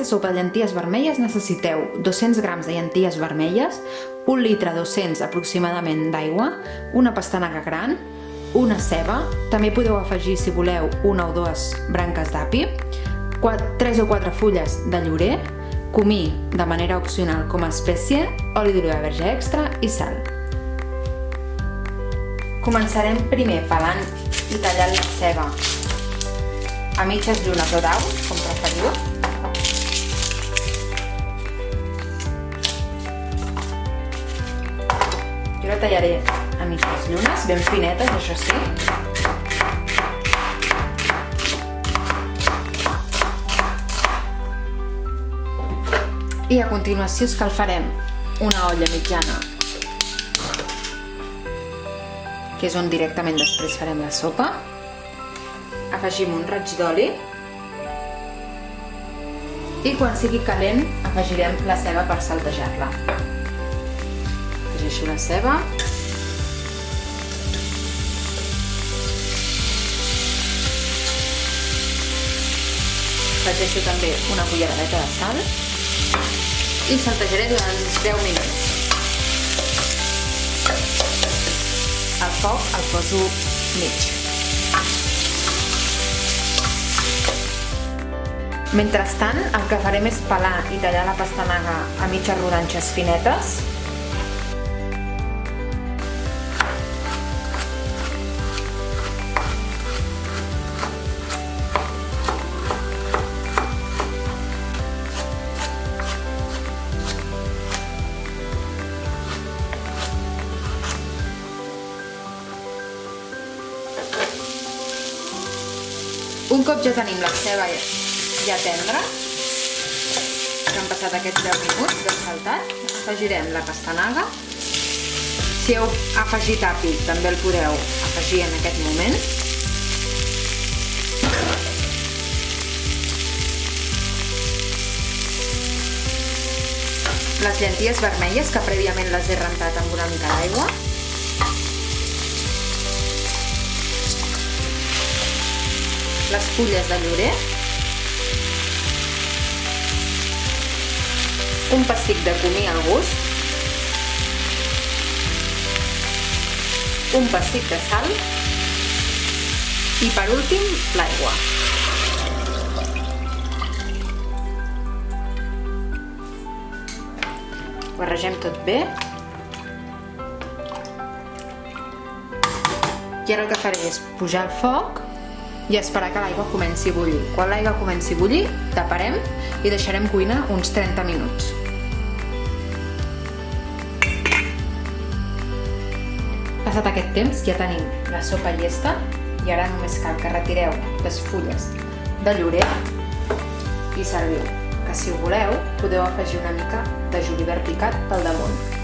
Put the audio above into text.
sopa de llenties vermelles necessiteu 200 grams de llenties vermelles, 1 litre 200 aproximadament d'aigua, una pastanaga gran, una ceba, també podeu afegir, si voleu, una o dues branques d'api, 3 o 4 fulles de llorer, comí de manera opcional com a espècie, oli d'oliva verge extra i sal. Començarem primer pelant i tallant la ceba a mitges llunes o daus, com preferiu. Jo la tallaré a mitges llunes, ben finetes, això sí. I a continuació escalfarem una olla mitjana, que és on directament després farem la sopa. Afegim un raig d'oli i quan sigui calent afegirem la ceba per saltejar-la. Afegeixo la ceba. Afegeixo també una culleradeta de sal i saltejaré durant uns 10 minuts. El foc el poso mig. Mentrestant, el que farem és pelar i tallar la pastanaga a mitges rodanxes finetes. Un cop ja tenim la ceba ja tendra, que han passat aquests 10 minuts de saltat, afegirem la pastanaga. Si heu afegit api, també el podeu afegir en aquest moment. Les llenties vermelles, que prèviament les he rentat amb una mica d'aigua. Les fulles de llorer, un pessic de comí al gust, un pessic de sal i per últim l'aigua. Barregem tot bé. I ara el que faré és pujar el foc i esperar que l'aigua comenci a bullir. Quan l'aigua comenci a bullir, taparem i deixarem cuinar uns 30 minuts. Passat aquest temps ja tenim la sopa llesta i ara només cal que retireu les fulles de llorer i serviu, que si voleu podeu afegir una mica de julivert picat pel damunt.